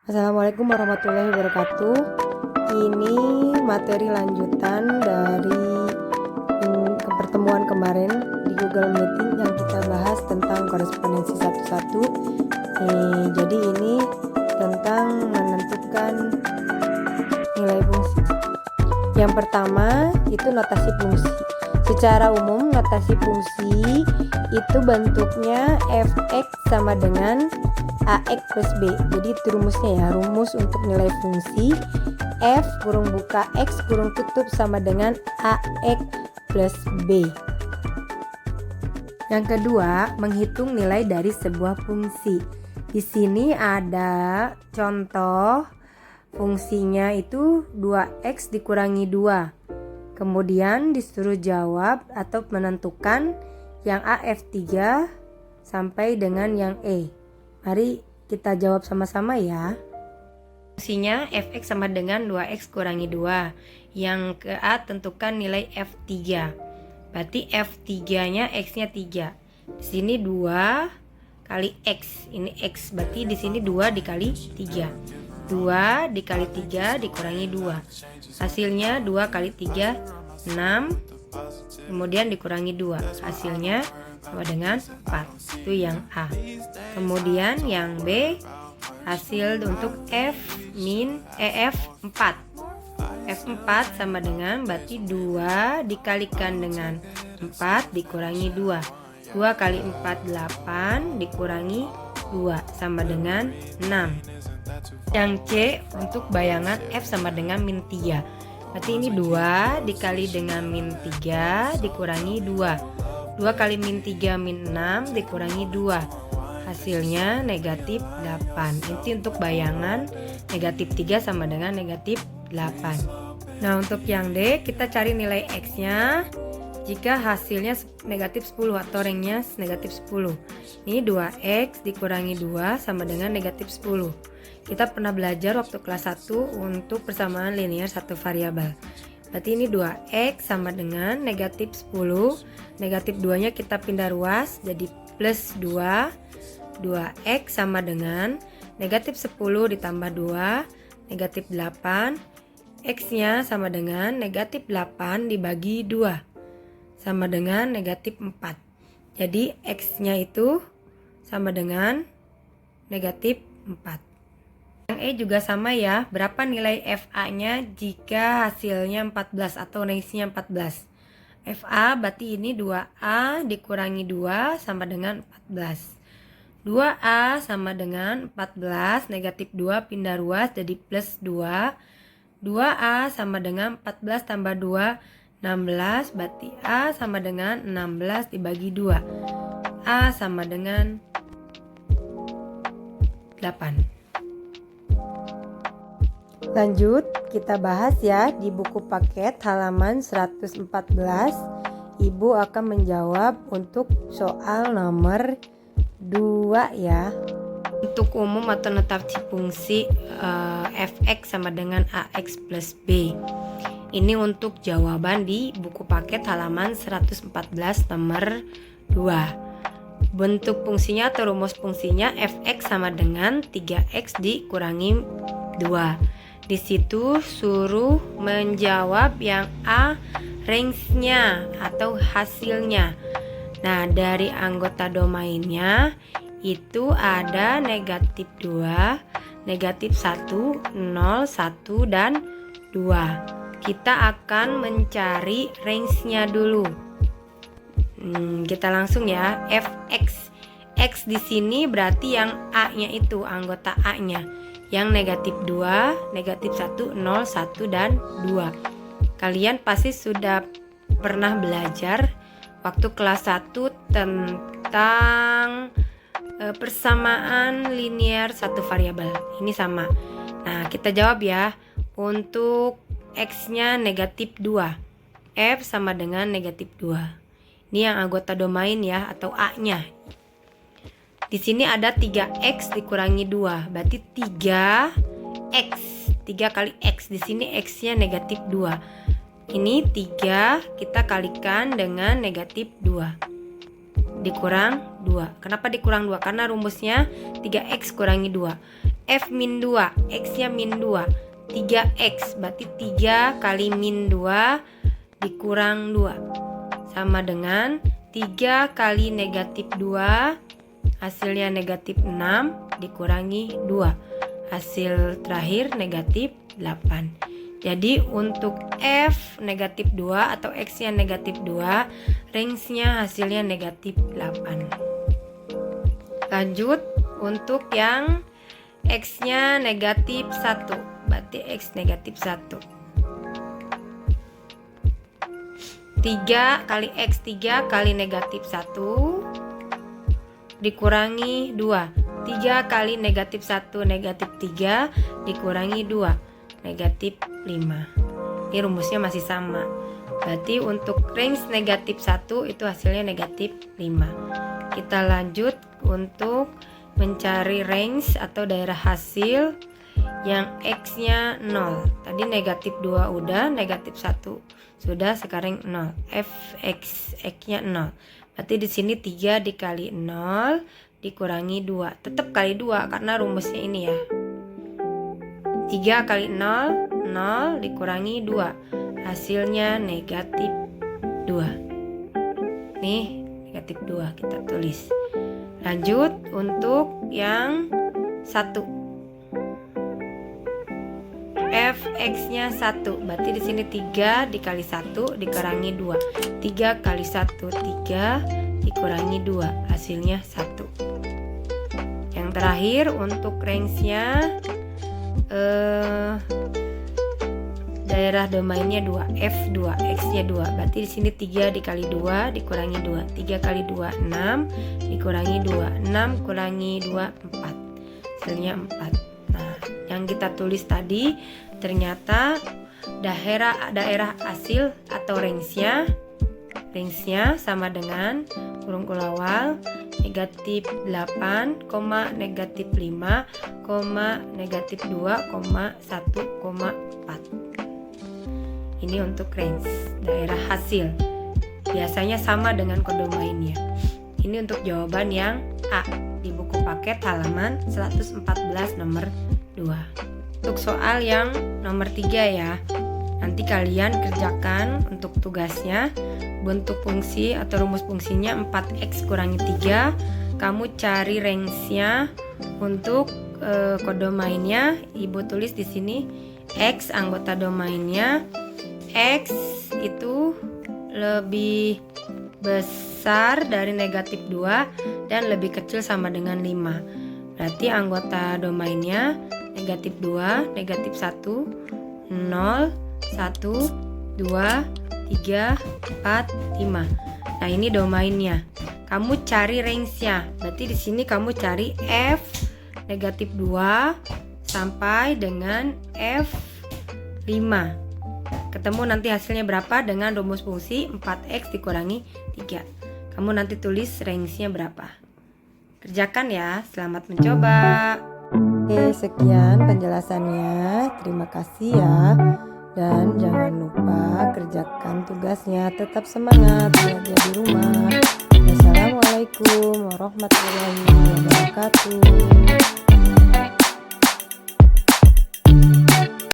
Assalamualaikum warahmatullahi wabarakatuh. Ini materi lanjutan dari pertemuan kemarin di Google Meeting yang kita bahas tentang korespondensi satu-satu. Jadi ini tentang menentukan nilai fungsi. Yang pertama itu notasi fungsi. Secara umum notasi fungsi itu bentuknya fx sama dengan ax plus b. Jadi itu rumusnya ya, rumus untuk nilai fungsi f kurung buka x kurung tutup sama dengan ax plus b. Yang kedua, menghitung nilai dari sebuah fungsi. Di sini ada contoh fungsinya itu 2x dikurangi 2. Kemudian disuruh jawab atau menentukan yang A F3 sampai dengan yang E. Mari kita jawab sama-sama ya. Fungsinya fx sama dengan 2x kurangi 2. Yang ke A tentukan nilai F3. Berarti F3-nya x-nya 3. Di sini 2 kali x. Ini x, berarti di sini 2 dikali 3. 2 dikali 3 dikurangi 2. Hasilnya 2 kali 3 6. Kemudian dikurangi 2. Hasilnya sama dengan 4. Itu yang A. Kemudian yang B, hasil untuk F4. F4 sama dengan berarti 2 dikalikan dengan 4 dikurangi 2. 2 kali 4 8 dikurangi 2 sama dengan 6. Yang C untuk bayangan F sama dengan min 3. Berarti ini 2 dikali dengan min 3 dikurangi 2. 2 kali min 3 min 6 dikurangi 2. Hasilnya negatif 8. Ini untuk bayangan negatif 3 sama dengan negatif 8. Nah untuk yang D kita cari nilai X nya jika hasilnya negatif 10 atau ringnya negatif 10. Ini 2x dikurangi 2 sama dengan negatif 10. Kita pernah belajar waktu kelas 1 untuk persamaan linear satu variabel. Berarti ini 2x sama dengan negatif 10. Negatif 2 nya kita pindah ruas jadi plus 2. 2x sama dengan negatif 10 ditambah 2 negatif 8. X nya sama dengan negatif 8 dibagi 2 sama dengan negatif 4. Jadi x nya itu sama dengan negatif 4. Yang E juga sama ya. Berapa nilai FA nya jika hasilnya 14 atau range-nya 14? FA berarti ini 2A dikurangi 2 sama dengan 14. 2A sama dengan 14, negatif 2 pindah ruas jadi plus 2. 2A sama dengan 14 tambah 2 16, berarti A sama dengan 16 dibagi 2. A sama dengan 8. Lanjut, kita bahas ya di buku paket halaman 114. Ibu akan menjawab untuk soal nomor 2 ya. Untuk umum atau notasi fungsi fx sama dengan ax plus b. Ini untuk jawaban di buku paket halaman 114 nomor 2. Bentuk fungsinya atau rumus fungsinya fx sama dengan 3x dikurangi 2. Di situ suruh menjawab yang A range-nya atau hasilnya. Nah, dari anggota domainnya itu ada negatif 2, negatif 1, 0, 1, dan 2. Kita akan mencari range-nya dulu. Kita langsung ya, fx. X di sini berarti yang A-nya itu, anggota A-nya. Yang negatif 2, negatif 1, 0, 1, dan 2. Kalian pasti sudah pernah belajar waktu kelas 1 tentang persamaan linear satu variabel. Ini sama. Nah, kita jawab ya. Untuk X-nya negatif 2. F sama dengan negatif 2. Ini yang anggota domain ya, atau A-nya. Di sini ada 3x dikurangi 2. Berarti 3x. 3 kali x. Di sini x-nya negatif 2. Ini 3 kita kalikan dengan negatif 2. Dikurang 2. Kenapa dikurang 2? Karena rumusnya 3x kurangi 2. F min 2, X nya min 2, 3X, berarti 3 kali min 2 dikurang 2 sama dengan 3 kali negatif 2, hasilnya negatif 6 dikurangi 2, hasil terakhir negatif 8. Jadi untuk F negatif 2 atau X nya negatif 2, range-nya hasilnya negatif 8. Lanjut untuk yang X nya negatif 1, berarti X negatif 1. 3 kali X, 3 kali negatif 1 dikurangi 2. 3 kali negatif 1 negatif 3 dikurangi 2, negatif 5. Ini rumusnya masih sama. Berarti untuk range negatif 1 itu hasilnya negatif 5. Kita lanjut untuk mencari range atau daerah hasil yang X nya 0. Tadi negatif 2 udah, negatif 1 sudah, sekarang 0. Fx, X nya 0. Berarti di sini 3 dikali 0 dikurangi 2. Tetap kali 2 karena rumusnya ini ya. 3 kali 0, 0 dikurangi 2. Hasilnya negatif 2. Nih, negatif 2 kita tulis. Lanjut untuk yang 1. Fx nya 1. Berarti di sini 3 dikali 1 dikurangi 2. 3 kali 1 3 dikurangi 2. Hasilnya 1. Yang terakhir untuk range-nya daerah domainnya 2, F2, X nya 2. Berarti di sini 3 dikali 2 dikurangi 2. 3 kali 2 6 dikurangi 2. 6 kurangi 2 4. Hasilnya 4. Nah, yang kita tulis tadi ternyata daerah hasil atau range-nya sama dengan kurung awal negatif 8, negatif 5, negatif 2, 1,4. Ini untuk range daerah hasil. Biasanya sama dengan kodomainnya. Ini untuk jawaban yang A di buku paket halaman 114 nomor 2. Untuk soal yang nomor 3 ya. Nanti kalian kerjakan untuk tugasnya. Bentuk fungsi atau rumus fungsinya 4x kurangi 3. Kamu cari range-nya untuk kodomainnya. Ibu tulis di sini x anggota domainnya. X itu lebih besar dari negatif 2 dan lebih kecil sama dengan 5. Berarti anggota domainnya negatif 2, negatif 1, 0, 1, 2, 3, 4, 5. Nah, ini domainnya. Kamu cari range-nya. Berarti di sini kamu cari F negatif 2 sampai dengan F5. Ketemu nanti hasilnya berapa dengan rumus fungsi 4x dikurangi 3. Kamu nanti tulis range-nya berapa. Kerjakan ya, selamat mencoba. Oke, sekian penjelasannya. Terima kasih ya. Dan jangan lupa kerjakan tugasnya. Tetap semangat belajar di rumah. Wassalamualaikum warahmatullahi wabarakatuh.